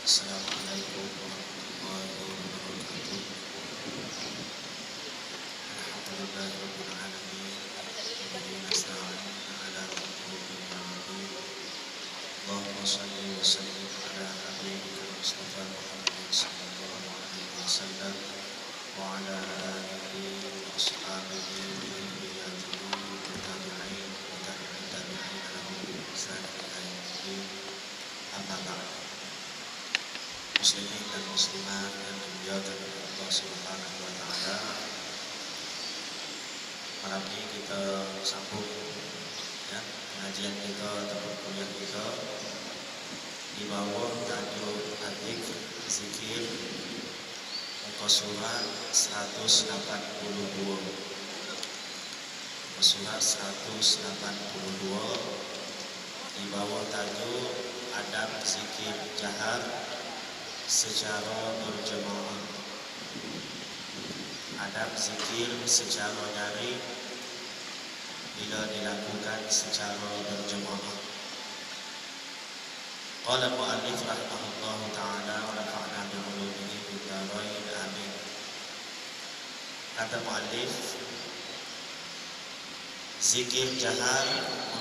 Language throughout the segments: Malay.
Assalamualaikum warahmatullahi wabarakatuh. Alhamdulillahirabbil alamin. Wabihi nasta'in ala umuri din. Allahumma shalli wa sallim ala habibika Mustafa Muhammad sallallahu alaihi wasallam wa ala alihi wa ashabihi wa dhurriyyatihi wa tabi'in wa tabi'in lahum bi ihsan ila yaumil din. Amma ba'd. Muslimin dan muslimat yang dimuliakan oleh Allah Subhanahu wa taala. Malam ini kita sambung ya, pengajian kita atau kuliah kita di bawah tajuk Atik Zikir muka surat 182. Muka surat 182 di bawah tajuk Adab Zikir Jahar secara berjemaah. Adab zikir secara daring bila dilakukan secara berjemaah. Qala al-mu'allif rahimahullahu ta'ala wa nafa'na bi ulumihi fid dharain amin. Kata mu'allif, zikir jahar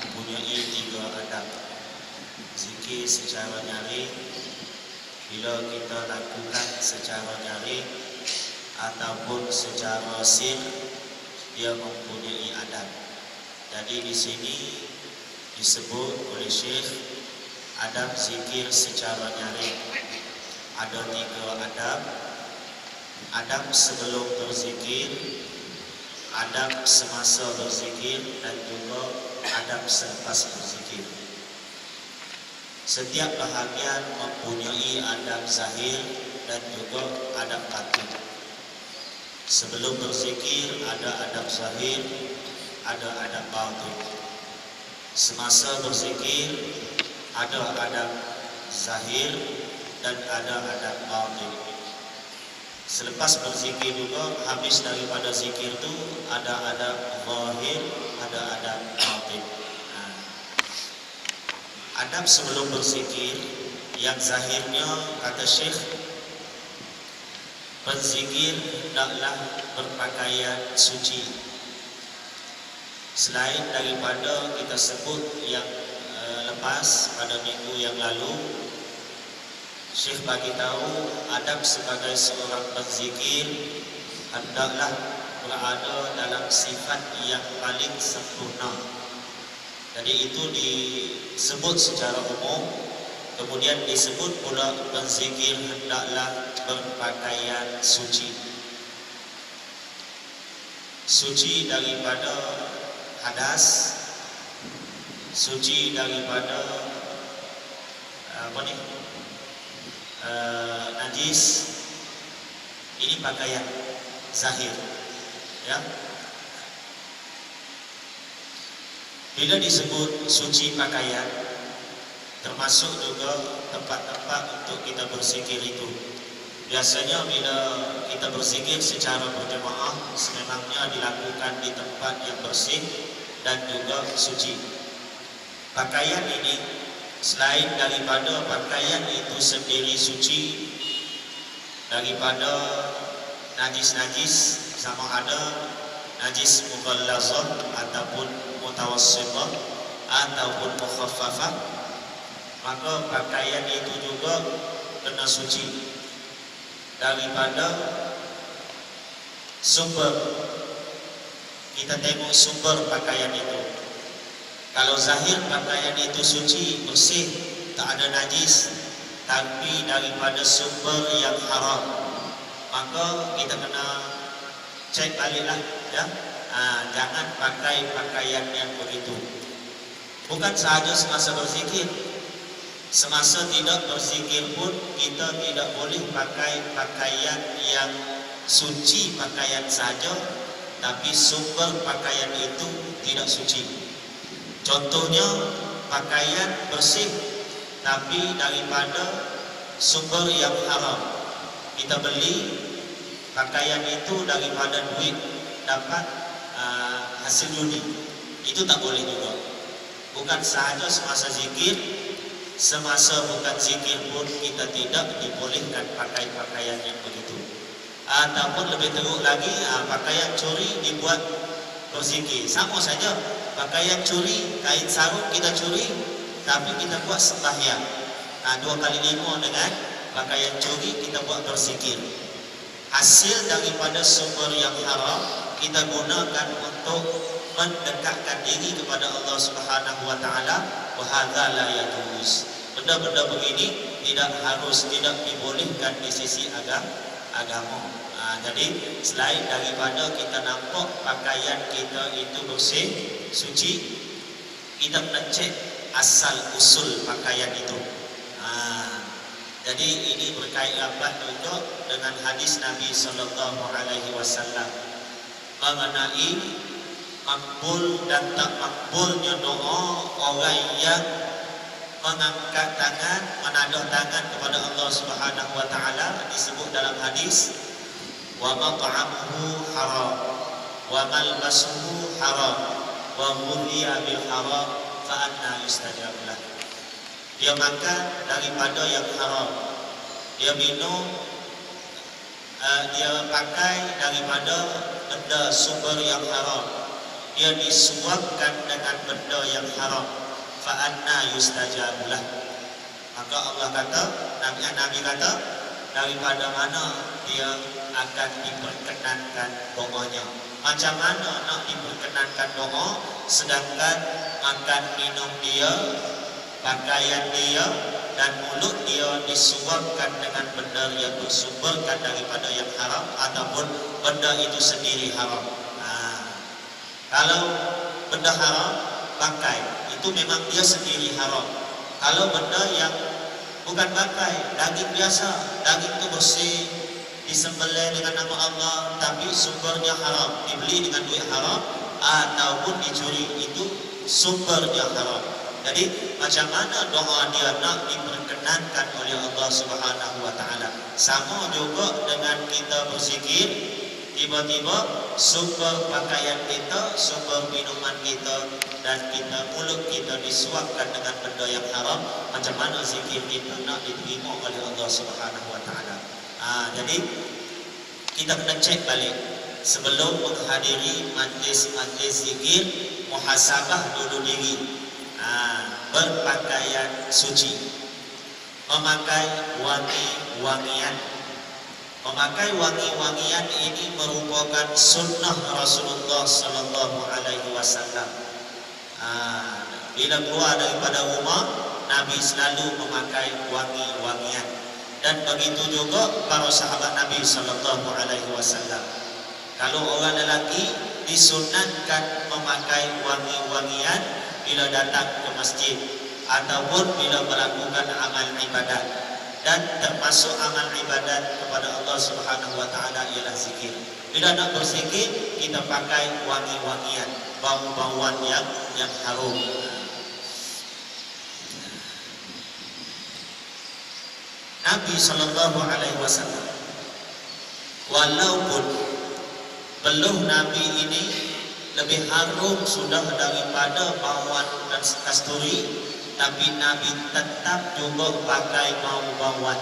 mempunyai 3 adab. Zikir secara daring bila kita lakukan secara daring ataupun secara sir, dia mempunyai adab. Jadi di sini disebut oleh Syekh adab zikir secara daring. Ada 3 adab. Adab sebelum berzikir, adab semasa berzikir, dan juga adab selepas berzikir. Setiap bahagian mempunyai adab zahir dan juga adab batin. Sebelum berzikir ada adab zahir, ada adab batin. Semasa berzikir ada adab zahir dan ada adab batin. Selepas berzikir juga, habis daripada zikir itu ada adab zahir, ada adab batin. Adab sebelum berzikir yang zahirnya kata Syekh, berzikir hendaklah berpakaian suci. Selain daripada kita sebut yang lepas pada minggu yang lalu, Syekh bagi tahu adab sebagai seorang berzikir hendaklah berada dalam sifat yang paling sempurna. Jadi itu disebut secara umum. Kemudian disebut pula berzikir hendaklah berpakaian suci. Suci daripada hadas, suci daripada najis. Ini pakaian zahir, ya. Bila disebut suci pakaian, termasuk juga tempat-tempat untuk kita berzikir itu. Biasanya bila kita berzikir secara berjemaah, sememangnya dilakukan di tempat yang bersih dan juga suci. Pakaian ini, selain daripada pakaian itu sendiri suci daripada najis-najis, sama ada najis mughallazah ataupun mutawassithah ataupun mukhaffafah, maka pakaian itu juga kena suci daripada sumber. Kita tengok sumber pakaian itu. Kalau zahir pakaian itu suci, bersih, tak ada najis, tapi daripada sumber yang haram, maka kita kena cek baliklah, ya. Jangan pakai pakaian yang begitu. Bukan sahaja semasa berzikir, semasa tidak berzikir pun kita tidak boleh pakai pakaian yang suci, pakaian saja, tapi sumber pakaian itu tidak suci. Contohnya pakaian bersih tapi daripada sumber yang haram. Kita beli pakaian itu daripada duit, dapat hasil judi, itu tak boleh juga. Bukan sahaja semasa zikir, semasa bukan zikir pun kita tidak dibolehkan pakai pakaian yang begitu. Ataupun lebih teruk lagi, pakaian curi dibuat berzikir. Sama saja, pakaian curi, kain sarung kita curi, tapi kita buat sembahyang. 2 kali 5 dengan pakaian curi kita buat berzikir. Hasil daripada sumber yang haram kita gunakan untuk mendekatkan diri kepada Allah Subhanahu wa taala, wa hadza la yajuz. Benda-benda begini tidak dibolehkan di sisi agama. Jadi selain daripada kita nampak pakaian kita itu bersih, suci, kita mengecek asal usul pakaian itu. Jadi ini berkait rapat juga dengan hadis Nabi sallallahu alaihi wasallam mengenai makbul dan tak makbulnya doa orang yang mengangkat tangan, menadah tangan kepada Allah Subhanahu wa taala. Disebut dalam hadis, wa mat'amuhu haram wa malbasuhu haram wa ghudhiya bil haram fa anna yustajab lah. Dia makan daripada yang haram, dia minum, dia pakai daripada benda sumber yang haram, dia disuapkan dengan benda yang haram, fa anna yustajab lah. Maka Allah kata, Nabi kata, daripada mana dia akan diperkenankan doanya. Macam mana nak diperkenankan doa sedangkan makan minum dia, pakaian dia dan mulut dia disuapkan dengan benda yang bersumberkan daripada yang haram ataupun benda itu sendiri haram. Kalau benda haram pakai, itu memang dia sendiri haram. Kalau benda yang bukan pakai, daging biasa, daging itu bersih, disembelih dengan nama Allah tapi sumbernya haram, dibeli dengan duit haram ataupun dicuri, itu sumbernya haram. Jadi macam mana doa dia nak diperkenankan oleh Allah Subhanahu wa taala? Sama juga dengan kita berzikir, tiba-tiba sumber pakaian kita, sumber minuman kita dan mulut kita disuapkan dengan benda yang haram, macam mana zikir kita nak diterima oleh Allah Subhanahu wa taala? Jadi kita kena cek balik sebelum menghadiri majlis zikir, muhasabah dulu diri. Berpakaian suci, memakai wangi-wangian. Memakai wangi-wangian ini merupakan sunnah Rasulullah sallallahu alaihi wasallam. Bila keluar daripada rumah, Nabi selalu memakai wangi-wangian. Dan begitu juga para sahabat Nabi sallallahu alaihi wasallam. Kalau orang lelaki disunatkan memakai wangi-wangian bila datang ke masjid ataupun bila melakukan amal ibadat, dan termasuk amal ibadat kepada Allah Subhanahu wa taala ialah zikir. Bila nak berzikir, kita pakai wangi-wangian, bau-bauan yang harum. Nabi sallallahu alaihi wasallam walaupun belum Nabi ini lebih harum sudah daripada bauan dan kasturi, tapi Nabi tetap juga pakai bau-bauan,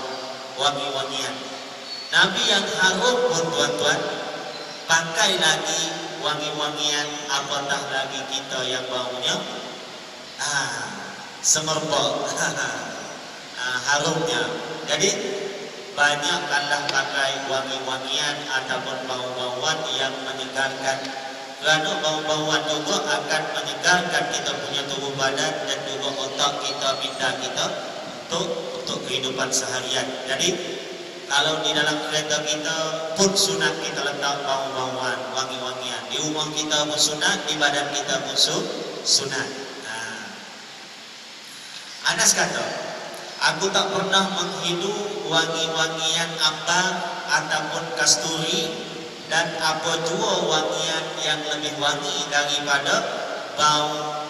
wangi-wangian. Nabi yang harum pun tuan-tuan pakai lagi wangi-wangian, apatah lagi kita yang baunya semerbak harumnya. Jadi banyakkanlah pakai wangi-wangian ataupun bau-bauan yang menyegarkan. Kerana bau-bauan juga akan menyegarkan kita punya tubuh badan dan juga otak kita, minda kita untuk kehidupan seharian. Jadi kalau di dalam kereta kita pun sunat kita letak bau-bauan, wangi-wangian. Di rumah kita pun sunat, di badan kita pun sunat. Anas kata, aku tak pernah menghidu wangi-wangian ambar ataupun kasturi dan apa jua wangian yang lebih wangi daripada bau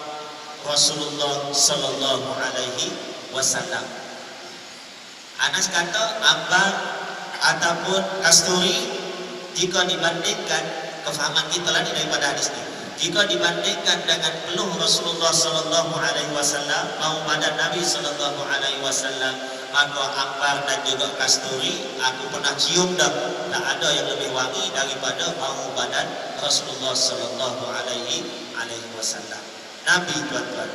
Rasulullah sallallahu alaihi wasallam. Anas kata ambar ataupun kasturi, jika dibandingkan, kefahaman kita lah daripada hadis ini, Jika dibandingkan dengan peluh Rasulullah sallallahu alaihi wasallam, bau badan Nabi sallallahu alaihi wasallam, maka ambar dan juga kasturi aku pernah cium dah. Tak ada yang lebih wangi daripada bau badan Rasulullah sallallahu alaihi wasallam. Nabi tuan-tuan,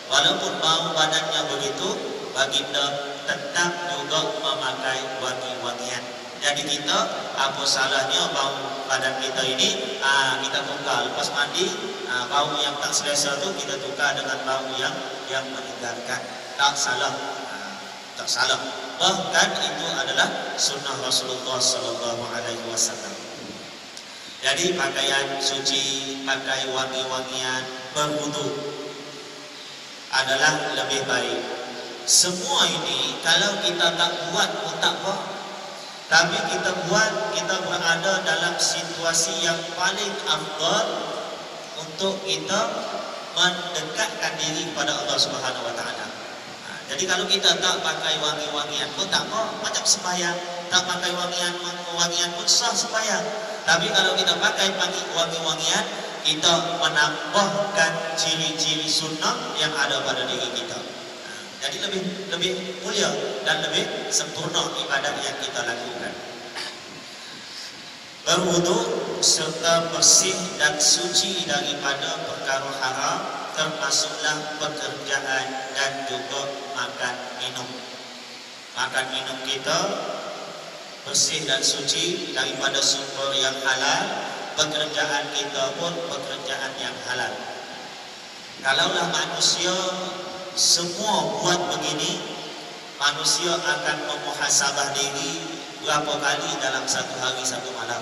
walaupun bau badannya begitu, baginda tetap juga memakai wangi-wangian. Jadi kita apa salahnya bau badan kita ini kita tukar lepas mandi, bau yang tak selesa tu kita tukar dengan bau yang menyegarkan. Tak salah, tak salah. Bahkan itu adalah sunnah Rasulullah sallallahu alaihi wasallam. Jadi pakaian suci, pakai wangi-wangian, berwudu adalah lebih baik. Semua ini kalau kita tak buat pun tak apa. Tapi kita buat, kita berada dalam situasi yang paling afdal untuk kita mendekatkan diri kepada Allah Subhanahu wa taala. Jadi kalau kita tak pakai wangi-wangian pun tak apa, macam sembahyang, tak pakai wangian pun sah sembahyang. Tapi kalau kita pakai wangi-wangian, kita menambahkan ciri-ciri sunnah yang ada pada diri kita. Jadi lebih mulia dan lebih sempurna ibadah yang kita lakukan. Berwudu serta bersih dan suci daripada perkara haram, termasuklah pekerjaan dan juga makan minum. Makan minum kita bersih dan suci daripada sumber yang halal, pekerjaan kita pun pekerjaan yang halal. Kalaulah manusia semua buat begini, manusia akan memuhasabah diri berapa kali dalam satu hari satu malam.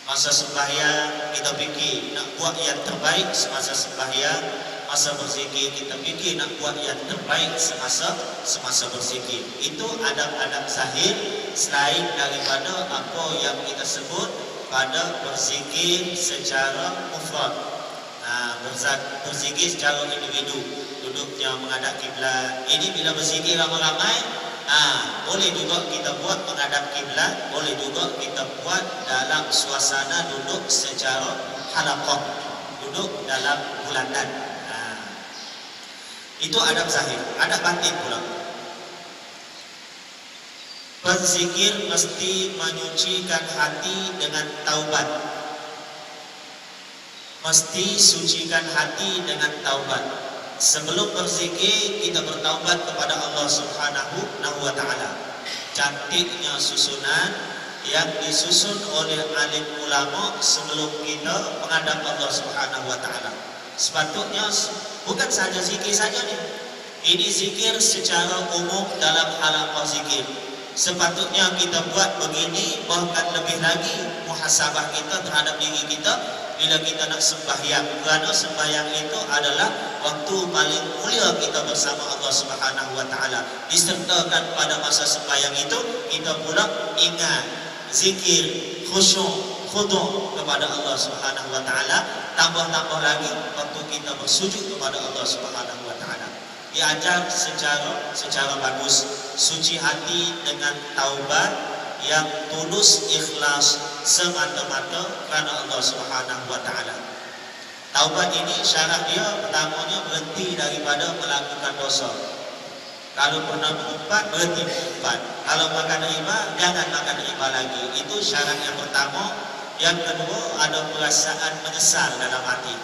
Masa sembahyang kita fikir nak buat yang terbaik semasa sembahyang, masa berzikir kita fikir nak buat yang terbaik semasa berzikir. Itu adab-adab zahir selain daripada apa yang kita sebut pada berzikir secara mufrad. Berzikir secara individu, duduknya menghadap kiblat. Ini bila berzikir ramai-ramai, boleh juga kita buat menghadap kiblat, boleh juga kita buat dalam suasana duduk secara halaqah, duduk dalam bulatan. Itu adab zahir. Adab batin pula, berzikir mesti menyucikan hati dengan taubat. Mesti sucikan hati dengan taubat. Sebelum berzikir kita bertaubat kepada Allah Subhanahu wa taala. Cantiknya susunan yang disusun oleh alim ulama sebelum kita menghadap Allah Subhanahu wa taala. Sepatutnya bukan saja zikir saja ni. Ini zikir secara umum dalam halaqah zikir. Sepatutnya kita buat begini, bahkan lebih lagi muhasabah kita terhadap diri kita bila kita nak sembahyang, kerana sembahyang itu adalah waktu paling mulia kita bersama Allah Subhanahu wa taala. Disertakan pada masa sembahyang itu kita pula ingat, zikir, khusyuk, khudu' kepada Allah Subhanahu wa taala. Tambah-tambah lagi waktu kita bersujud kepada Allah Subhanahu wa taala. Diajar secara bagus, suci hati dengan taubat yang tulus ikhlas semata-mata kerana Allah Subhanahu wa taala. Taubat ini syarat dia pertamanya berhenti daripada melakukan dosa. Kalau pernah mengumpat, berhenti mengumpat. Kalau makan riba, jangan makan riba lagi. Itu syarat yang pertama. Yang kedua, ada perasaan menyesal dalam hati.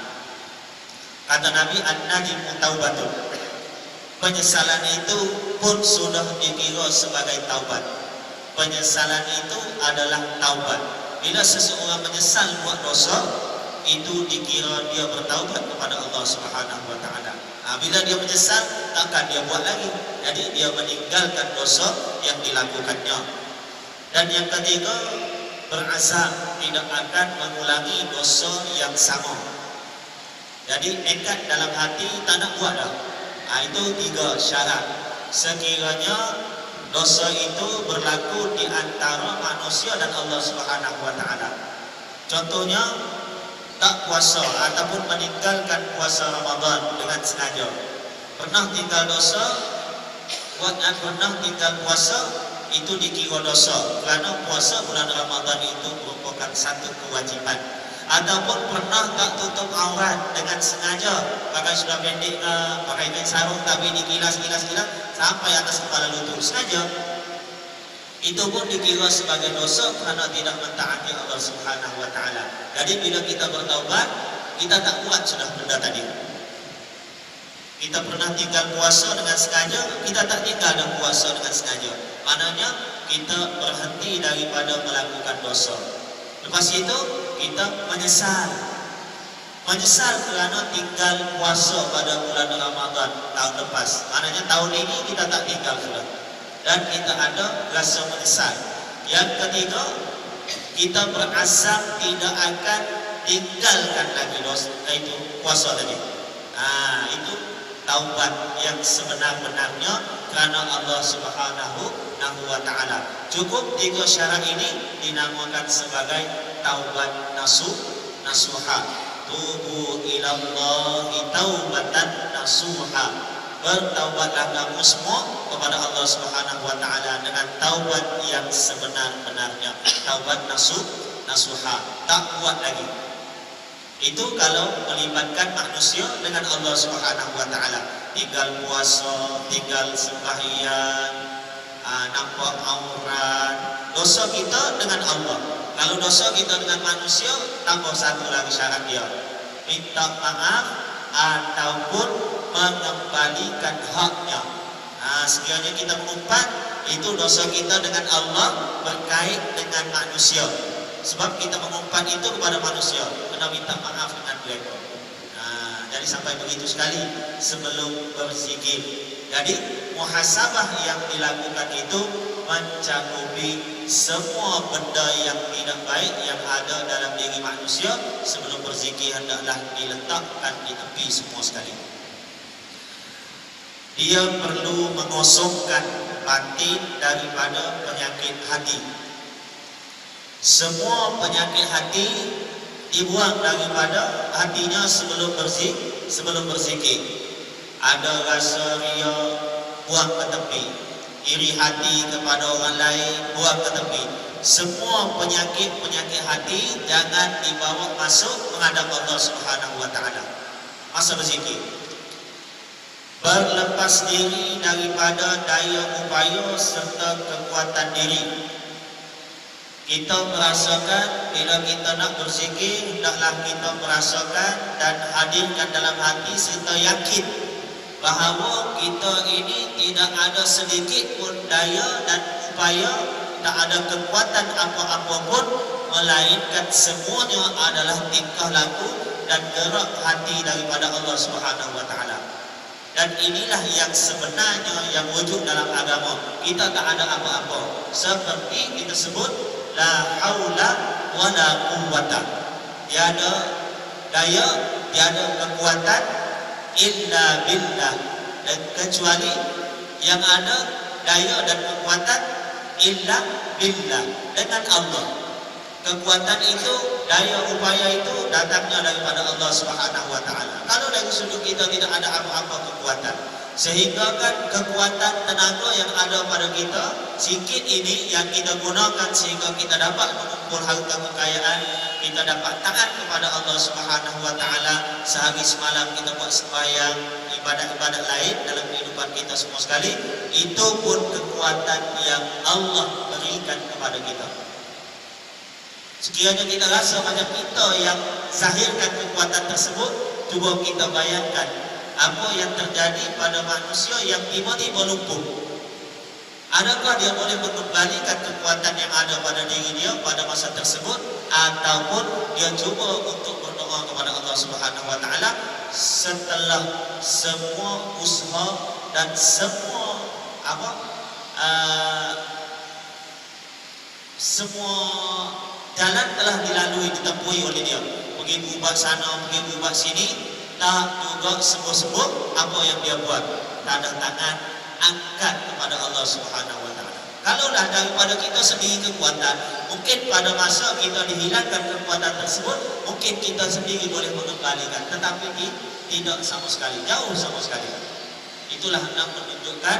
Kata Nabi, an-nadimu taubatun. Penyesalan itu pun sudah dikira sebagai taubat. Penyesalan itu adalah taubat. Bila seseorang menyesal buat dosa, itu dikira dia bertaubat kepada Allah Subhanahu wa taala. Bila dia menyesal, takkan dia buat lagi. Jadi dia meninggalkan dosa yang dilakukannya. Dan yang ketiga, berazam tidak akan mengulangi dosa yang sama. Jadi nekat dalam hati tak nak buat dah. Itu 3 syarat. Sekiranya dosa itu berlaku di antara manusia dan Allah Subhanahu wa taala. Contohnya tak puasa ataupun meninggalkan puasa Ramadan dengan sengaja. Pernah tinggal dosa, pernah tinggal puasa, itu dikira dosa kerana puasa bulan Ramadan itu merupakan satu kewajiban. Ataupun pernah tak tutup aurat dengan sengaja, pakai sudah pendek, pakai kain sarung tapi dikilas sampai atas kepala lutut sengaja, itu pun dikira sebagai dosa kerana tidak mentaati Allah Subhanahu wa taala. Jadi bila kita bertaubat, kita tak buat sudah benda tadi. Kita pernah tinggal puasa dengan sengaja, kita tak tinggal dan puasa dengan sengaja. Maknanya kita berhenti daripada melakukan dosa. Lepas itu kita menyesal kerana tinggal puasa pada bulan Ramadan tahun lepas. Maknanya tahun ini kita tak tinggal sudah, dan kita ada rasa menyesal. Yang ketiga, kita berazam tidak akan tinggalkan lagi dosa, itu puasa tadi. Itu taubat yang sebenar-benarnya kerana Allah Subhanahu wa taala. Cukup 3 syarat ini dinamakan sebagai taubat nasuha. Tubu ilallahi taubatan nasuha. Bertaubatlah kamu semua kepada Allah Subhanahu wa taala dengan taubat yang sebenar-benarnya. Taubat nasuha. Tak buat lagi. Itu kalau melibatkan manusia dengan Allah Subhanahu wa taala. Tinggal puasa, tinggal sembahyang, nampak aurat, dosa kita dengan Allah. Kalau dosa kita dengan manusia, tambah satu lagi syarat dia, minta maaf ataupun mengembalikan haknya. Sekiranya kita mengumpat, itu dosa kita dengan Allah berkait dengan manusia. Sebab kita mengumpat itu kepada manusia, kena minta maaf dengan mereka. Jadi sampai begitu sekali sebelum berzikir. Jadi muhasabah yang dilakukan itu mencakupi semua benda yang tidak baik yang ada dalam diri manusia. Sebelum berzikir hendaklah diletakkan di tepi semua sekali. Dia perlu mengosongkan batin daripada penyakit hati. Semua penyakit hati dibuang daripada hatinya sebelum berzikir. Ada rasa ria, buang ke tepi. Iri hati kepada orang lain, buang ke tepi. Semua penyakit hati jangan dibawa masuk menghadap Allah Subhanahu wa taala masa berzikir. Berlepas diri daripada daya upaya serta kekuatan diri. Kita merasakan bila kita nak berzikir, hendaklah kita merasakan dan hadirkan dalam hati serta yakin bahawa kita ini tidak ada sedikit pun daya dan upaya, tak ada kekuatan apa-apa pun, melainkan semuanya adalah tingkah laku dan gerak hati daripada Allah Subhanahu wa taala. Dan inilah yang sebenarnya yang wujud dalam agama. Kita tak ada apa-apa. Seperti kita sebut la haula wala quwwata. Tiada daya, tiada kekuatan illa billah. Dan kecuali yang ada daya dan kekuatan illa billah, dengan Allah. Kekuatan itu, daya upaya itu datangnya daripada Allah Subhanahu wa taala. Kalau dari sudut kita tidak ada apa-apa kekuatan, sehingga kan kekuatan tenaga yang ada pada kita sikit ini yang kita gunakan sehingga kita dapat mengumpul harta kekayaan, kita dapat taat kepada Allah Subhanahu wa taala, sehari semalam kita buat sembahyang, ibadat-ibadat lain dalam kehidupan kita semua sekali, itu pun kekuatan yang Allah berikan kepada kita. Sekiranya kita rasa macam kita yang zahirkan kekuatan tersebut, cuba kita bayangkan apa yang terjadi pada manusia yang tiba-tiba lumpuh. Adakah dia boleh mengembalikan kekuatan yang ada pada diri dia pada masa tersebut, ataupun dia cuba untuk berdoa kepada Allah Subhanahu wa taala setelah semua usaha dan semua semua jalan telah dilalui, ditempuhi oleh dia, pergi berubat sana, pergi berubat sini, tak juga sembuh-sembuh. Apa yang dia buat? Tanda tangan, angkat kepada Allah Subhanahu wa taala. Kalaulah daripada kita sendiri kekuatan, mungkin pada masa kita dihilangkan kekuatan tersebut, mungkin kita sendiri boleh mengembalikan, tetapi tidak sama sekali, jauh sama sekali. Itulah hendak menunjukkan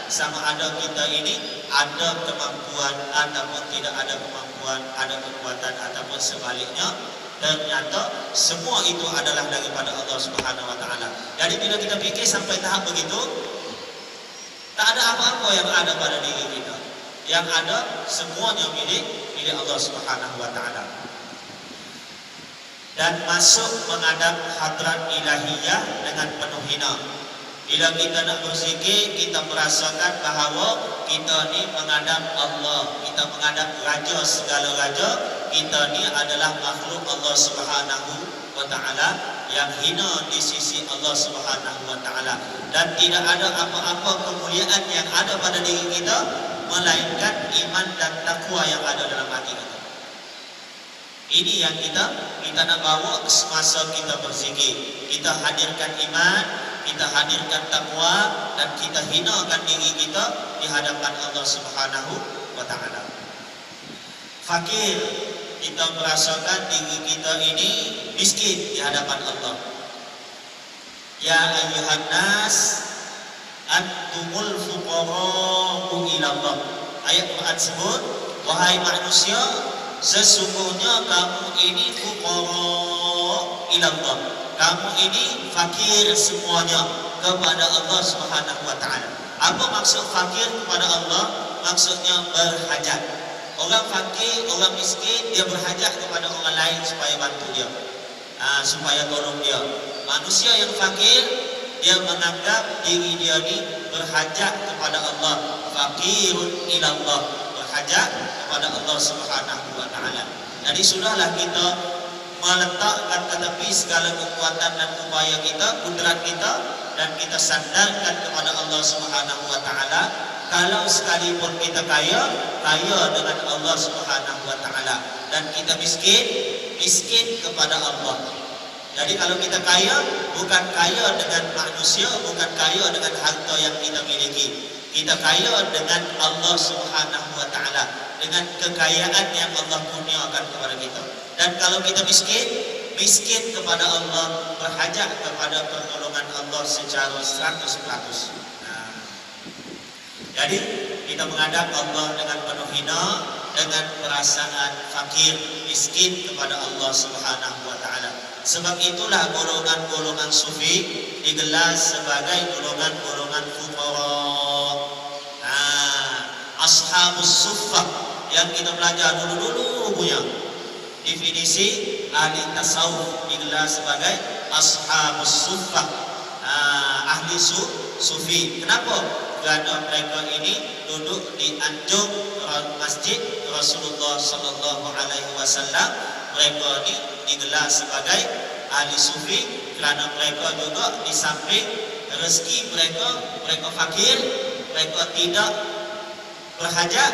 sama ada kita ini ada kemampuan ataupun tidak ada kemampuan, ada kekuatan ataupun sebaliknya. ternyata semua itu adalah daripada Allah Subhanahu wa taala. Jadi bila kita fikir sampai tahap begitu, tak ada apa-apa yang ada pada diri kita. Yang ada semuanya milik Allah Subhanahu wa taala. Dan masuk menghadap hadrat ilahiyah dengan penuh hina. Bila kita nak berzikir, kita merasakan bahawa kita ni menghadap Allah, kita menghadap Raja segala raja. Kita ni adalah makhluk Allah Subhanahu wa taala yang hina di sisi Allah Subhanahu wa taala, dan tidak ada apa-apa kemuliaan yang ada pada diri kita melainkan iman dan takwa yang ada dalam hati kita. Ini yang kita nak bawa semasa kita berzikir. Kita hadirkan iman, kita hadirkan takwa, dan kita hinakan diri kita di hadapan Allah Subhanahu wa taala. Fakir, kita merasakan diri kita ini miskin di hadapan Allah. Ya ayyuhan nas antumul fuqara'u ila Allah. Ayat Quran sebut, wahai manusia, sesungguhnya kamu ini fuqara' ila Allah. Kamu ini fakir semuanya kepada Allah Subhanahu wa taala. Apa maksud fakir kepada Allah? Maksudnya berhajat. Orang fakir, orang miskin, dia berhajat kepada orang lain supaya bantu dia, supaya tolong dia. Manusia yang fakir, dia menganggap diri dia ni berhajat kepada Allah. Fakirun ila Allah, berhajat kepada Allah Subhanahu wa taala. Jadi sudahlah kita meletakkan ke tepi segala kekuatan dan upaya kita, kudrat kita, dan kita sandarkan kepada Allah Subhanahu wa taala. Kalau sekalipun kita kaya dengan Allah Subhanahu wa taala, dan kita miskin kepada Allah. Jadi kalau kita kaya, bukan kaya dengan manusia, bukan kaya dengan harta yang kita miliki. Kita kaya dengan Allah Subhanahu wa taala, dengan kekayaan yang Allah kurniakan kepada kita. Dan kalau kita miskin kepada Allah, berhajat kepada pertolongan Allah secara 100%. Jadi kita menghadap Allah dengan penuh hina, dengan perasaan fakir, miskin kepada Allah Subhanahu wa taala. Sebab itulah golongan-golongan sufi digelar sebagai golongan-golongan fuqara. Ashabus suffah yang kita belajar dulu punya definisi ahli tasawuf digelar sebagai ashabus suffah, ahli sufi. Kenapa? Kerana mereka ini duduk di anjung masjid Rasulullah sallallahu alaihi wasallam. Mereka ini digelar sebagai ahli sufi kerana mereka juga di samping rezeki mereka fakir, mereka tidak berhajat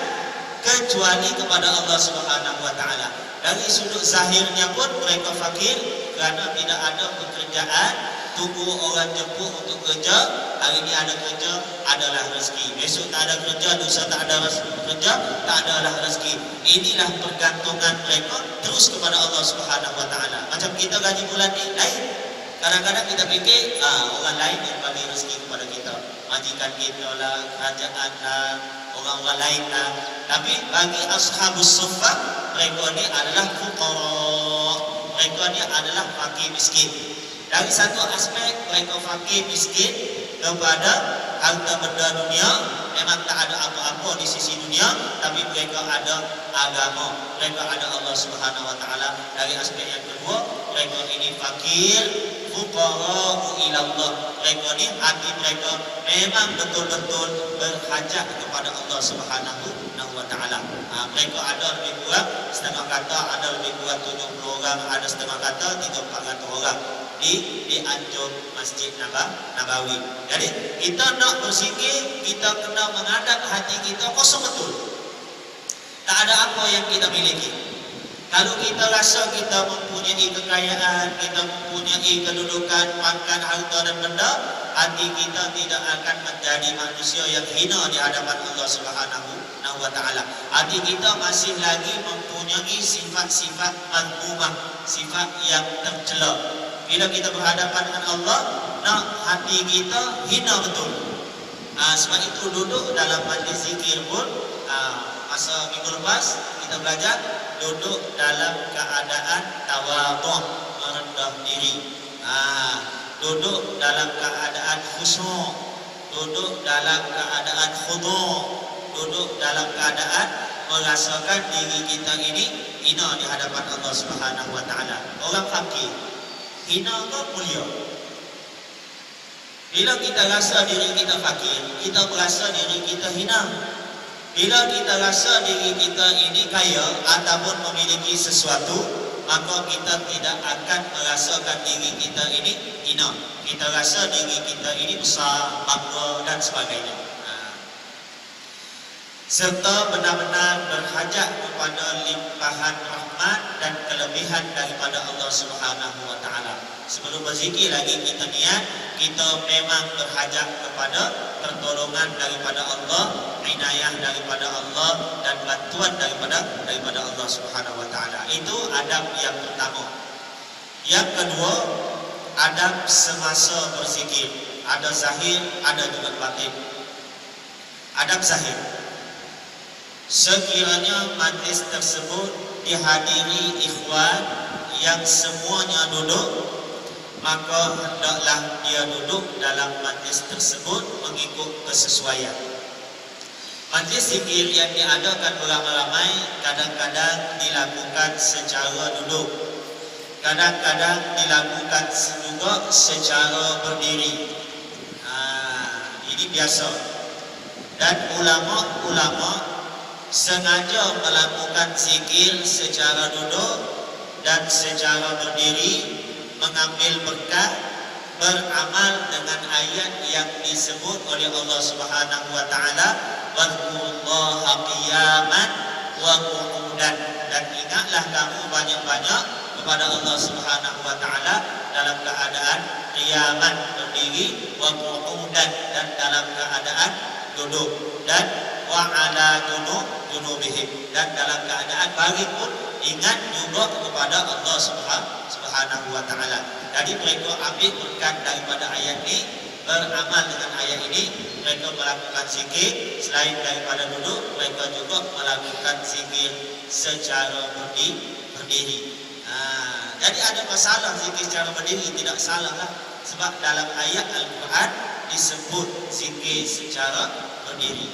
kecuali kepada Allah Subhanahu wa taala. Dari sudut zahirnya pun mereka fakir kerana tidak ada pekerjaan, tunggu orang jemput untuk kerja. Hari ini ada kerja, adalah rezeki. Besok tak ada kerja, lusa tak ada kerja, tak adalah rezeki. Inilah pergantungan mereka terus kepada Allah Subhanahu wa taala. Macam kita gaji bulan ni lain. Kadang-kadang kita fikir orang lain yang bagi rezeki kepada kita, majikan kita lah, kerajaan lah, orang-orang lain lah. Tapi bagi ashabus suffah, mereka ni adalah fuqara. Mereka ni adalah fakir miskin. Dari satu aspek mereka fakir miskin kepada harta benda dunia, memang tak ada apa-apa di sisi dunia, tapi mereka ada agama, mereka ada Allah Subhanahu wa taala. Dari aspek yang kedua, mereka ini fakir fuqara ila Allah. Mereka ni hati mereka memang betul-betul berhajat kepada Allah Subhanahu wa taala. Mereka ada lebih kurang setengah kata, ada lebih kurang 70 orang, ada setengah kata 300-400 orang di anjung Masjid Nabawi. Jadi kita nak berzikir, kita kena menghadap hati kita kosong betul. Tak ada apa yang kita miliki. Kalau kita rasa kita mempunyai kekayaan, kita mempunyai kedudukan, pangkat, harta dan benda, hati kita tidak akan menjadi manusia yang hina di hadapan Allah Subhanahu wa taala. Hati kita masih lagi mempunyai sifat-sifat mazmumah, sifat yang tercela. Bila kita berhadapan dengan Allah, nak hati kita hina betul. Sebab itu duduk dalam majlis zikir pun, masa minggu lepas kita belajar duduk dalam keadaan tawadhu, merendah diri. Duduk dalam keadaan khusyuk, duduk dalam keadaan khudu', duduk dalam keadaan merasakan diri kita ini hina di hadapan Allah Subhanahu wa taala. Orang fakir hina ke mulia? Bila kita rasa diri kita fakir, kita berasa diri kita hina. Bila kita rasa diri kita ini kaya ataupun memiliki sesuatu, maka kita tidak akan merasakan diri kita ini hina. Kita rasa diri kita ini besar, bangga dan sebagainya. Serta benar-benar berhajat kepada limpahan rahmat dan kelebihan daripada Allah Subhanahu wa taala. Sebelum berzikir lagi kita niat, kita memang berhajat kepada pertolongan daripada Allah, inayah daripada Allah dan bantuan daripada Allah Subhanahu wa taala. Itu adab yang pertama. Yang kedua, adab semasa berzikir. Ada zahir, ada juga batin. Adab zahir. Sekiranya majlis tersebut dihadiri ikhwan yang semuanya duduk, maka hendaklah dia duduk dalam majlis tersebut mengikut kesesuaian. Majlis zikir yang diadakan beramai-ramai kadang-kadang dilakukan secara duduk, kadang-kadang dilakukan juga secara berdiri. Ini biasa. Dan ulama-ulama sengaja melakukan zikir secara duduk dan secara berdiri, mengambil berkah, beramal dengan ayat yang disebut oleh Allah Subhanahu wa taala, wadhkurullaha qiyaman wa qu'udan, dan ingatlah kamu banyak-banyak kepada Allah Subhanahu wa taala dalam keadaan qiyaman, berdiri, wa qu'udan, dan dalam keadaan duduk, dan wa ala junubihim, dan dalam keadaan baring pun ingat juga kepada Allah Subhanahu wa taala. Jadi mereka ambil berkat daripada ayat ini, beramal dengan ayat ini, mereka melakukan zikir selain daripada duduk, mereka juga melakukan zikir secara berdiri. Jadi ada masalah zikir secara berdiri? Tidak salah lah, sebab dalam ayat Al-Quran disebut zikir secara berdiri.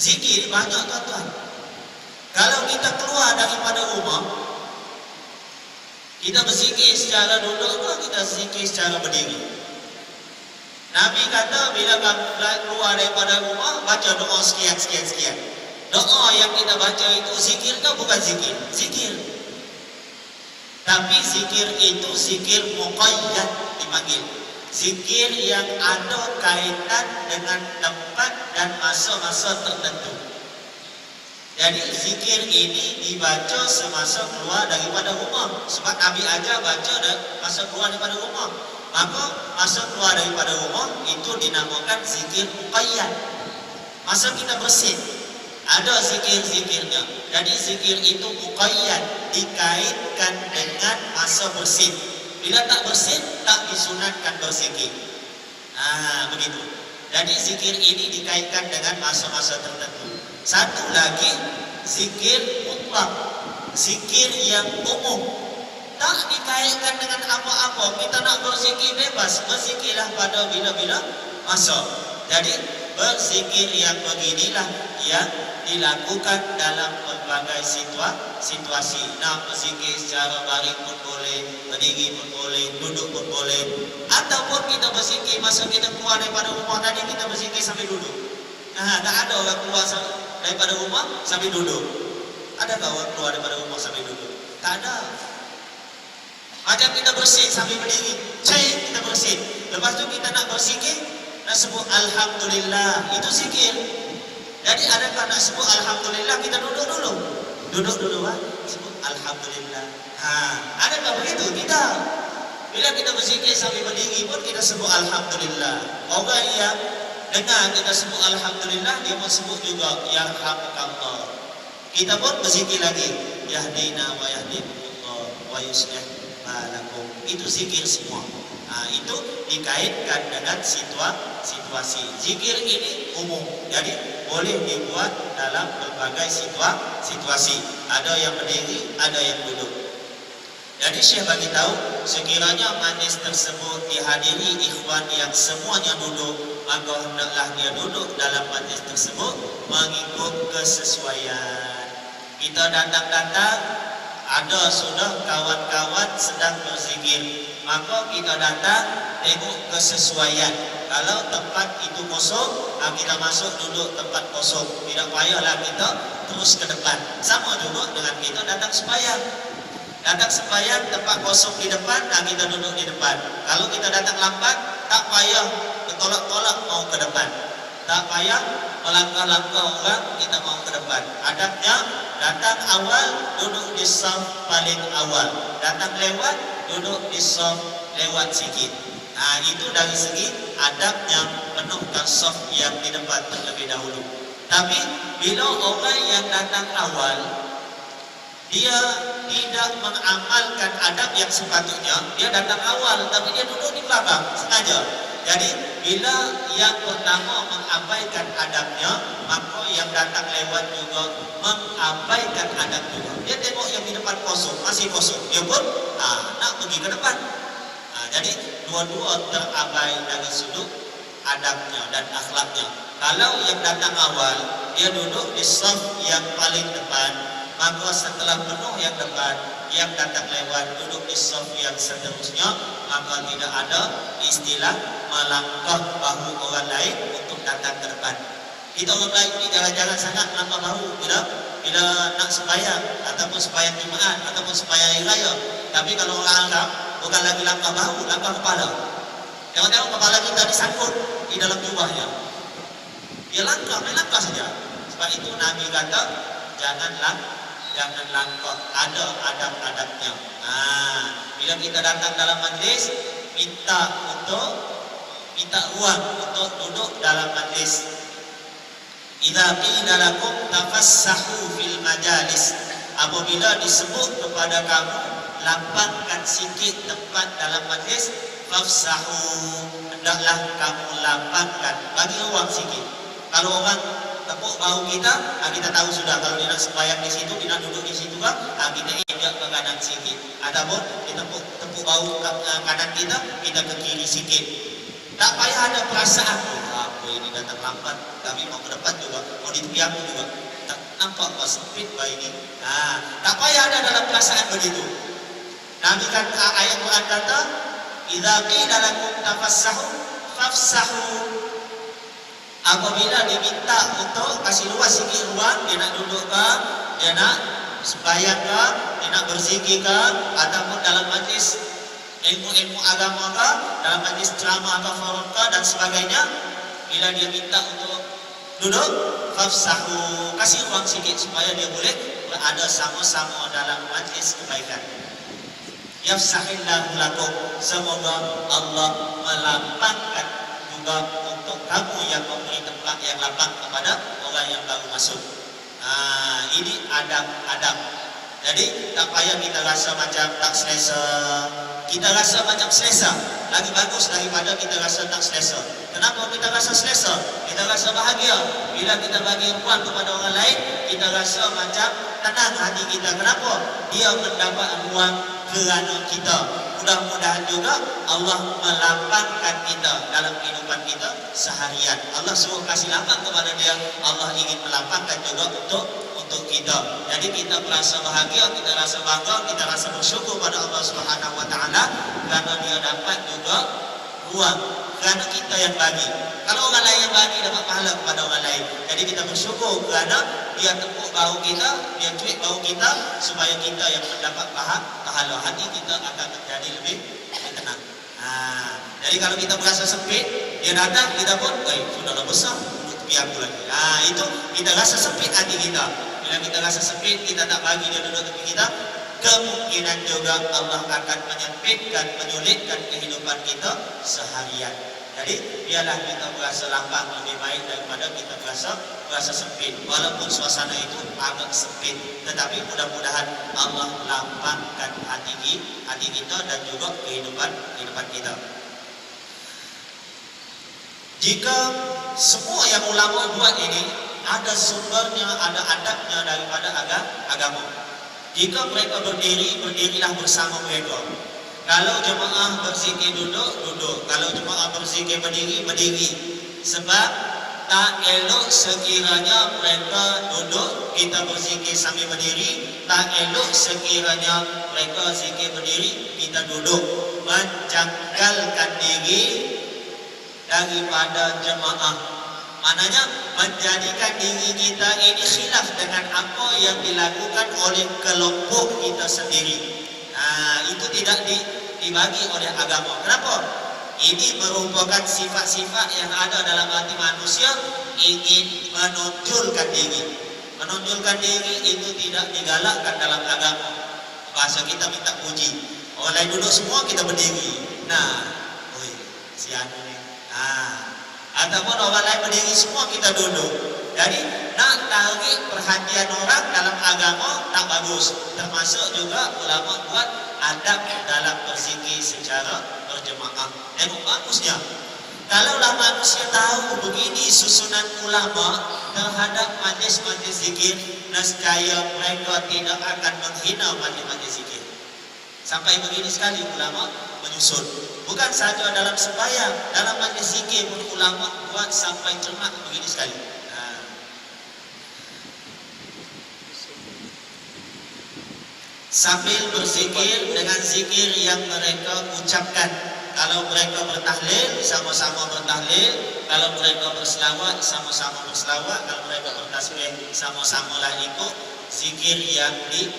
Zikir banyak tuan-tuan. Kalau kita keluar daripada rumah, kita berzikir secara duduk atau kita zikir secara berdiri? Nabi kata bila kamu keluar daripada rumah, baca doa sekian. Doa yang kita baca itu zikir atau bukan zikir? Zikir. Tapi zikir itu zikir muqayyad dipanggil. Zikir yang ada kaitan dengan tempat dan masa-masa tertentu. Jadi zikir ini dibaca semasa keluar daripada rumah. Sebab Nabi ajar baca masa keluar daripada rumah. Maka masa keluar daripada rumah itu dinamakan zikir muqayyad. Masa kita bersin, ada zikir-zikirnya. Jadi zikir itu muqayyad, dikaitkan dengan masa bersin. Bila tak bersin, tak disunatkan berzikir. Begitu. Jadi zikir ini dikaitkan dengan masa-masa tertentu. Satu lagi, zikir mutlak, zikir yang umum, tak dikaitkan dengan apa-apa. Kita nak berzikir bebas, berzikirlah pada bila-bila masa. Jadi berzikir yang beginilah yang dilakukan dalam berbagai situasi. Nak berzikir secara baring pun boleh, berdiri pun boleh, duduk pun boleh. Ataupun kita berzikir masa kita keluar daripada rumah tadi, kita berzikir sambil duduk. Tak ada orang keluar daripada rumah sambil duduk. Adakah orang keluar daripada rumah sambil duduk? Tak ada. Macam kita bersin sambil berdiri, kita bersin. Lepas tu kita nak berzikir, nak sebut Alhamdulillah, itu zikir. Jadi adakah nak sebut Alhamdulillah kita duduk dulu? Duduk dulu sebut Alhamdulillah. Adakah begitu? Tidak. Bila kita berzikir sambil berdiri pun kita sebut Alhamdulillah. Orang yang dengar kita sebut Alhamdulillah, dia pun sebut juga Yarhamukallah. Kita pun berzikir lagi, Yahdina wa yahdikumullah wa yuslih balakum. Itu zikir semua. Itu dikaitkan dengan situasi. Zikir ini umum, jadi boleh dibuat dalam berbagai situasi. Ada yang berdiri, ada yang duduk. Jadi Syekh bagi tahu, sekiranya majlis tersebut dihadiri ikhwan yang semuanya duduk, maka hendaklah dia duduk dalam majlis tersebut mengikut kesesuaian. Kita datang-datang, ada sudah kawan-kawan sedang berzikir, maka kita datang tengok kesesuaian. Kalau tempat itu kosong, kita masuk duduk tempat kosong. Tidak payahlah kita terus ke depan. Sama juga dengan kita datang sembahyang. Datang sembahyang tempat kosong di depan, kita duduk di depan. Kalau kita datang lambat, tak payah bertolak-tolak mau ke depan. Tak payah melangkah-langkah orang kita mau ke depan. Adabnya datang awal, duduk di saf paling awal. Datang lewat, duduk di saf lewat sikit. Itu dari segi adabnya, penuhkan saf yang di depan terlebih dahulu. Tapi bila orang yang datang awal, dia tidak mengamalkan adab yang sepatutnya, dia datang awal tapi dia duduk di belakang sengaja. Jadi bila yang pertama mengabaikan adabnya, maka yang datang lewat juga mengabaikan adab juga. Dia tengok yang di depan kosong, masih kosong, dia pun nak pergi ke depan. Jadi dua-dua terabai dari sudut adabnya dan akhlaknya. Kalau yang datang awal, dia duduk di saf yang paling depan, maka setelah penuh yang depan, yang datang lewat duduk di saf yang seterusnya, maka tidak ada istilah melangkah bahu orang lain untuk datang ke depan. Kita orang lain ini jangan-jangan sangat melangkah bahu bila nak sembahyang ataupun sembahyang Jumaat ataupun sembahyang hari raya. Tapi kalau orang Arab bukan lagi langkah bahu, langkah kepala. Tengok-tengok kepala kita disangkut di dalam jubahnya. Dia langkah, main langkah saja. Sebab itu Nabi kata jangan langkah, ada adab-adabnya. Bila kita datang dalam majlis, minta ruang untuk duduk dalam majlis. Idza qila lakum tafassahu fil majalis, apabila disebut kepada kamu lapangkan sikit tempat dalam majlis, fafsahu, hendaklah kamu lapangkan, bagi ruang sikit. Kalau orang tepuk bahu kita, kita tahu sudah kalau dia nak sembahyang di situ, dia nak duduk di situ kan, kita injak ke kanan sikit. Ataupun kita tepuk bahu kanan kita ke kiri sikit. Tak payah ada perasaan, apa ini datang lambat, tapi mau ke depan juga, mau di tepi aku juga. Tak nampak kok sempit bayi ini. Tak payah ada dalam perasaan begitu. Nabi kan ayat Quran kata, idza qila lakum tafassahu fafsahu. Apabila diminta untuk kasih luas sikit ruang, dia nak duduk ke, dia nak sembahyang ke, dia nak berzikir ke, ataupun dalam majlis ilmu-ilmu agama ke, dalam majlis ceramah ke, forum ke dan sebagainya, bila dia minta untuk duduk, fafsahu, kasih ruang sikit supaya dia boleh berada sama-sama dalam majlis kebaikan. Yafsahillahu lakum, semoga Allah melapangkan juga untuk kamu yang memberi tempat yang lapang kepada orang yang baru masuk. Ini adab-adab. Jadi tak payah kita rasa macam tak selesa. Kita rasa macam selesa, lagi bagus daripada kita rasa tak selesa. Kenapa kita rasa selesa? Kita rasa bahagia. Bila kita bagi ruang kepada orang lain, kita rasa macam tenang hati kita. Kenapa? Dia mendapat ruang kerana kita. Mudah-mudahan juga Allah melapangkan kita dalam kehidupan kita seharian. Allah suruh kasih lapang kepada dia, Allah ingin melapangkan juga untuk kita. Jadi kita merasa bahagia, kita rasa bangga, kita rasa bersyukur pada Allah Subhanahu wa taala kerana dia dapat juga ruang, kerana kita yang bagi. Kalau orang lain yang bagi, dapat pahala kepada orang lain. Jadi kita bersyukur kerana dia tepuk bahu kita, dia cuik bahu kita, supaya kita yang mendapat pahala. Hati kita akan menjadi lebih tenang. Jadi kalau kita merasa sempit, dia datang, kita pun sudahlah besar, duduk tepi aku lagi. Itu kita rasa sempit hati kita. Bila kita rasa sempit, kita tak bagi dia duduk tepi kita, kemungkinan juga Allah akan menyempitkan, menyulitkan kehidupan kita seharian. Jadi biarlah kita merasa lapang lebih baik daripada kita merasa sempit. Walaupun suasana itu agak sempit, tetapi mudah-mudahan Allah lapangkan hati kita dan juga kehidupan kita. Jika semua yang ulama buat ini ada sumbernya, ada adabnya daripada agama. Jika mereka berdiri, berdirilah bersama mereka. Kalau jemaah berzikir duduk, duduk. Kalau jemaah berzikir berdiri, berdiri. Sebab tak elok sekiranya mereka duduk, kita berzikir sambil berdiri. Tak elok sekiranya mereka zikir berdiri, kita duduk. Menjanggalkan diri daripada jemaah. Maknanya menjadikan diri kita ini khilaf dengan apa yang dilakukan oleh kelompok kita sendiri. Itu tidak dibagi oleh agama. Kenapa? Ini merupakan sifat-sifat yang ada dalam hati manusia, ingin menonjolkan diri. Menonjolkan diri itu tidak digalakkan dalam agama. Bahasa kita minta puji. Orang lain duduk semua, kita berdiri. Si anu ni. Ataupun orang lain berdiri semua, kita duduk. Jadi nak tarik perhatian orang dalam agama tak bagus. Termasuk juga ulama buat adab dalam berzikir secara berjemaah. Tengok bagusnya. Kalaulah manusia tahu begini susunan ulama terhadap majlis-majlis zikir, nescaya mereka tidak akan menghina majlis-majlis zikir. Sampai begini sekali ulama menyusun. Bukan saja dalam sembahyang, dalam majlis zikir pun ulama buat sampai cermat begini sekali. Sambil berzikir dengan zikir yang mereka ucapkan. Kalau mereka bertahlil, sama-sama bertahlil. Kalau mereka berselawat, sama-sama berselawat. Kalau mereka bertasbih, sama-samalah ikut zikir yang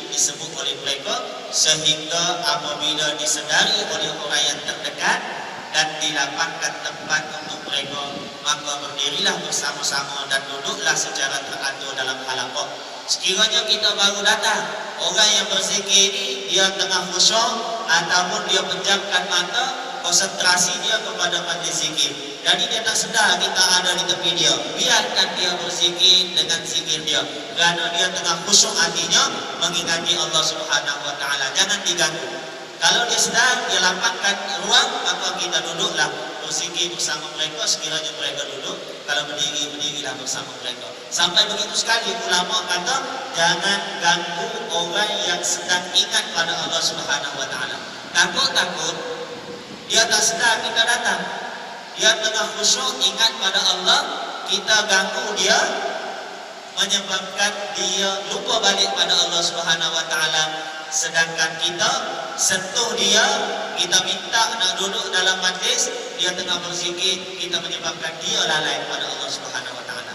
disebut oleh mereka, sehingga apabila disedari oleh orang yang terdekat dan dilapangkan tempat untuk mereka, maka berdirilah bersama-sama dan duduklah secara teratur dalam halaqah. Sekiranya kita baru datang, orang yang berzikir ini dia tengah khusyuk ataupun dia pejamkan mata, konsentrasi dia kepada majlis zikir. Jadi dia tak sedar kita ada di tepi dia. Biarkan dia berzikir dengan zikir dia, kerana dia tengah khusyuk hatinya mengingati Allah Subhanahu wa taala. Jangan diganggu. Kalau dia sedar, dia lapangkan ruang, maka kita duduklah berzikir bersama mereka. Sekiranya mereka duduk, kalau berdiri, berdirilah bersama mereka. Sampai begitu sekali ulama kata, jangan ganggu orang yang sedang ingat pada Allah Subhanahu wa taala. Takut-takut dia tak sedar kita datang, dia tengah khusyuk ingat pada Allah, kita ganggu dia, menyebabkan dia lupa balik pada Allah Subhanahu wa taala. Sedangkan kita sentuh dia, kita minta nak duduk dalam majlis, dia tengah berzikir, kita menyebabkan dia lalai pada Allah Subhanahu wa taala.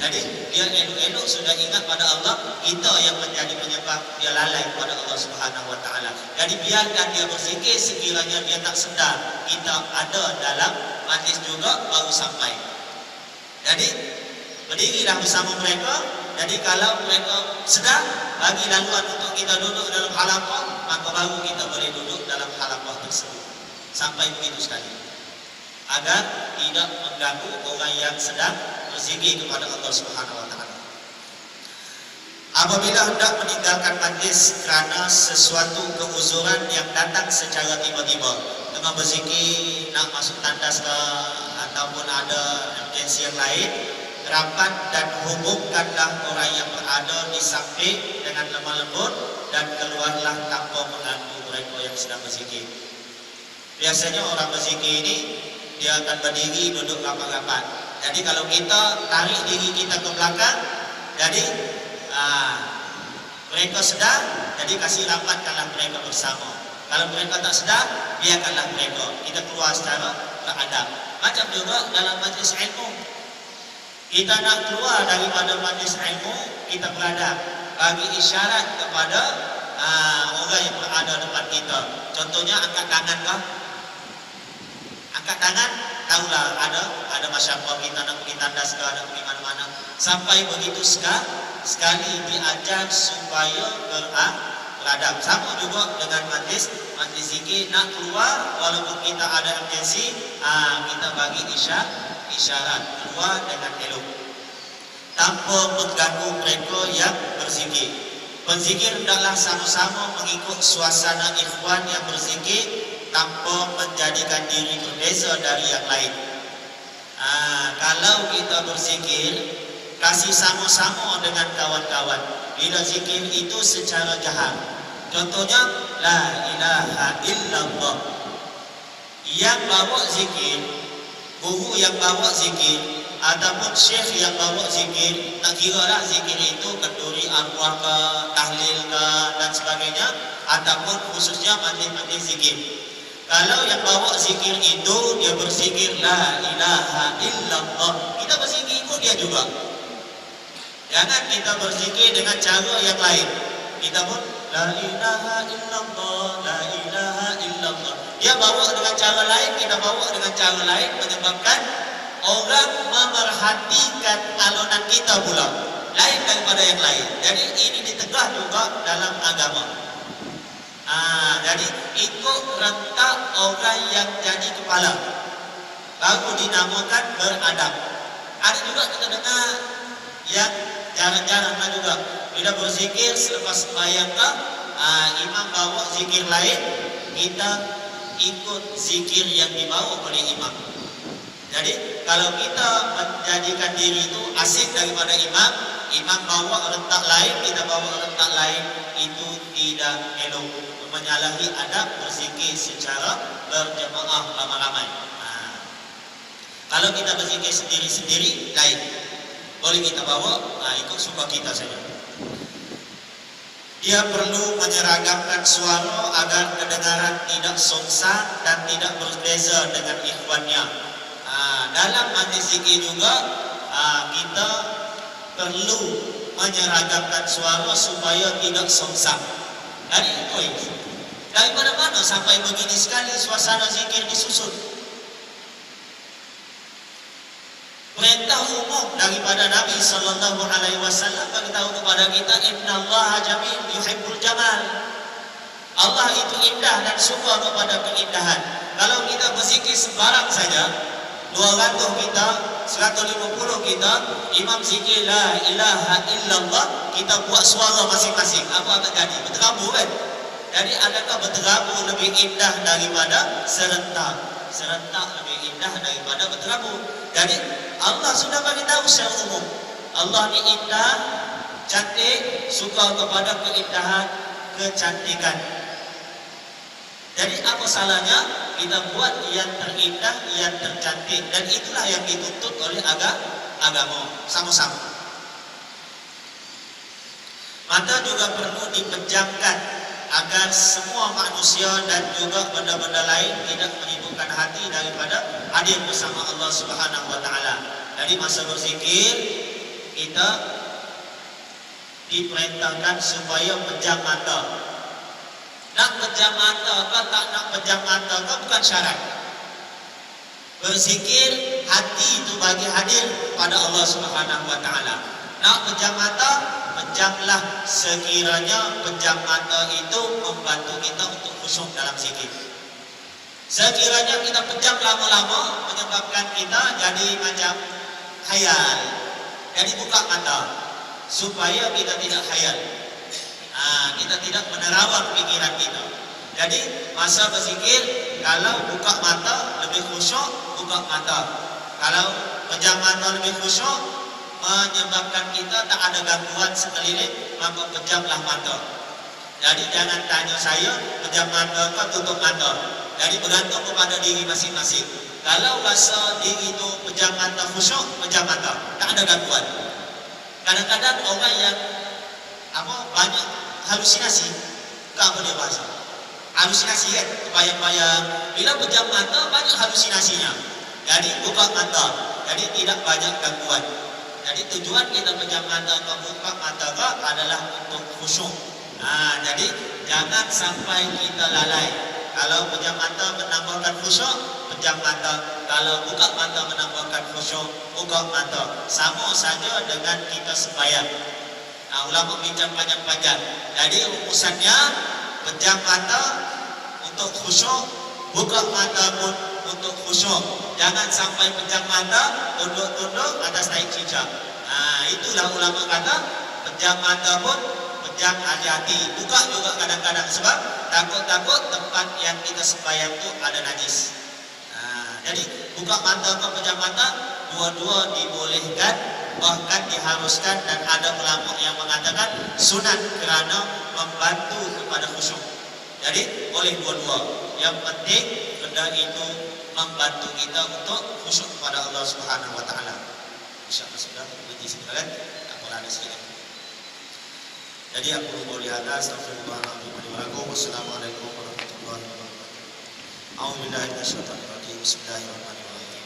Jadi dia elok-elok sudah ingat pada Allah, kita yang menjadi penyebab dia lalai pada Allah Subhanahu wa taala. Jadi biarkan dia berzikir, sekiranya dia tak sedar kita ada dalam majlis juga baru sampai. Jadi berdirilah bersama mereka. Jadi kalau mereka sedar bagi laluan untuk kita duduk dalam halaqah, maka baru kita boleh duduk dalam halaqah tersebut. Sampai begitu sekali, agar tidak mengganggu orang yang sedang berzikir kepada Allah Subhanahu wa taala. Apabila hendak meninggalkan majlis kerana sesuatu keuzuran yang datang secara tiba-tiba, tengah berzikir nak masuk tandas ke ataupun ada emergency yang lain, rapat dan hubungkanlah orang yang berada di samping dengan lemah lembut dan keluarlah tanpa mengganggu mereka yang sedang berzikir. Biasanya orang berzikir ini dia akan berdiri duduk rapat-rapat. Jadi kalau kita tarik diri kita ke belakang, jadi mereka sedar, jadi kasih rapatkanlah mereka bersama. Kalau mereka tak sedar, biarkanlah mereka. Kita keluar secara beradab. Macam juga dalam majlis ilmu, kita nak keluar daripada majlis ilmu, kita beradab, bagi isyarat kepada orang yang berada depan kita. Contohnya angkat tangan kah? Angkat tangan, tahulah ada masyarakat kita nak pergi tandas ke, nak pergi mana-mana. Sampai begitu sekali diajar supaya beradab. Sama juga dengan majlis zikir, nak keluar walaupun kita ada emergency, kita bagi isyarat keluar dengan elok tanpa mengganggu mereka yang berzikir. Berzikir hendaklah sama-sama mengikut suasana ikhwan yang berzikir tanpa menjadikan diri berbeza dari yang lain. Kalau kita berzikir, kasih sama-sama dengan kawan-kawan. Bila zikir itu secara jahar. Contohnya, la ilaha illallah. Yang bawa zikir, guru yang bawa zikir, ataupun syekh yang bawa zikir, tak kira lah zikir itu kenduri arwah ke, tahlil ke, dan sebagainya, ataupun khususnya majlis-majlis zikir. Kalau yang bawa zikir itu dia berzikir la ilaha illallah, kita berzikir ikut dia juga. Jangan kita berzikir dengan cara yang lain. Kita pun la ilaha illallah, la ilaha illallah. Dia bawa dengan cara lain, kita bawa dengan cara lain, menyebabkan orang memerhatikan alunan kita pula lain daripada yang lain. Jadi ini ditegah juga dalam agama. Jadi ikut rentak orang yang jadi kepala baru dinamakan beradab. Ada juga kita dengar yang jarang-jarang juga bila berzikir selepas sembahyang imam bawa zikir lain, kita ikut zikir yang dibawa oleh imam. Jadi kalau kita menjadikan diri itu asing daripada imam, imam bawa rentak lain, kita bawa rentak lain, itu tidak elok, menyalahi adab berzikir secara berjemaah ramai-ramai. Kalau kita berzikir sendiri-sendiri lain, boleh kita bawa, ikut suka kita saja. Dia perlu menyeragamkan suara agar kedengaran tidak sungsang dan tidak berbeza dengan ikhwannya. Dalam majlis zikir juga kita perlu menyeragamkan suara supaya tidak sungsang. Dari mana-mana sampai begini sekali suasana zikir disusun. Perintah umum daripada Nabi sallallahu alaihi wasallam beritahu kepada kita, innallaha jamil yuhibbul jamal. Allah itu indah dan suka kepada keindahan. Kalau kita berzikir sembarang saja, 200 kita, 150 kita, imam zikir la ilaha illallah, kita buat suara masing-masing, apa akan jadi? Berterabu kan? Jadi adakah berterabu lebih indah daripada serentak? Serentak lebih indah daripada berterabu. Jadi Allah sudah bagi tahu secara umum, Allah ni indah, cantik, suka kepada keindahan, kecantikan. Jadi apa salahnya kita buat yang terindah, yang tercantik, dan itulah yang dituntut oleh agama sama-sama. Mata juga perlu dipejamkan agar semua manusia dan juga benda-benda lain tidak menyibukkan hati daripada hadir bersama Allah Subhanahu wa taala. Jadi masa berzikir kita diperintahkan supaya pejam mata. Nak pejam mata ke tak nak pejam mata ke bukan syarat. Berzikir hati itu bagi hadir pada Allah Subhanahu wa taala. Nak pejam mata, pejamlah sekiranya pejam mata itu membantu kita untuk khusyuk dalam zikir. Sekiranya kita pejam lama-lama menyebabkan kita jadi macam khayal. Jadi buka mata supaya kita tidak khayal. Kita tidak menerawang pikiran kita. Jadi masa berzikir, kalau buka mata lebih khusyuk, buka mata. Kalau pejam mata lebih khusyuk, menyebabkan kita tak ada gangguan sekeliling, maka pejamlah mata. Jadi jangan tanya saya pejam mata atau tutup mata. Jadi bergantung kepada diri masing-masing. Kalau rasa diri itu pejam mata khusyuk, pejam mata, tak ada gangguan. Kadang-kadang orang yang banyak halusinasi, tak boleh bahasa. Halusinasi kan, bayang-bayang. Bila pejam mata banyak halusinasinya. Jadi buka mata, jadi tidak banyak gangguan. Jadi tujuan kita pejam mata atau buka mata adalah untuk khusyuk. Jadi jangan sampai kita lalai. Kalau pejam mata menambahkan khusyuk, pejam mata. Kalau buka mata menambahkan khusyuk, buka mata. Sama saja dengan kita sembahyang. Ulama bincang panjang-panjang. Jadi rumusannya pejam mata untuk khusyuk, buka mata pun untuk khusyuk. Jangan sampai pejam mata, tunduk-tunduk atas naik cicak. Itulah ulama kata pejam mata pun pejam hati-hati. Buka juga kadang-kadang sebab takut-takut tempat yang kita sembahyang itu ada najis. Jadi buka mata ke pejam mata dua-dua dibolehkan, bahkan diharuskan, dan ada ulama yang mengatakan sunat kerana membantu kepada khusyuk. Jadi boleh dua-dua. Yang penting benda itu membantu kita untuk khusyuk kepada Allah Subhanahu wa taala. Insyaallah sudah berhenti sebentar, apa lagi sikit. Jadi aku boleh ada astagfirullahaladzim wa lakum. Wassalamualaikum warahmatullahi wabarakatuh. A'udzubillahi minasyaitonir rajim. Bismillahirrahmanirrahim.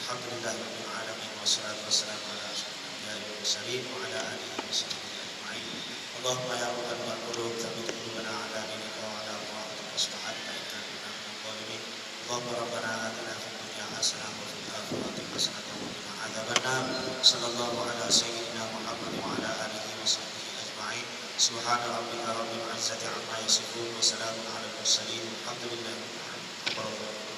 Alhamdulillahirabbil alamin wassalatu wassalamu ala asyrofil anbiya'i wal mursalin wa ala alihi washabbihi ajma'in. Allahumma ya muqallibal qulub tsabbit qulubana ala dinika wa ala ta'atika subhanaka inna kunna minadh dhalimin. Allahumma rabbana atina fid dunya hasanah wa fil akhirati hasanah wa qina adzabannar. Sallallahu ala sayyidina Muhammad wa ala alihi washabbihi ajma'in. Subhana rabbika rabbil izzati amma yasifun wa salamun alal mursalin. Alhamdulillahi rabbil alamin.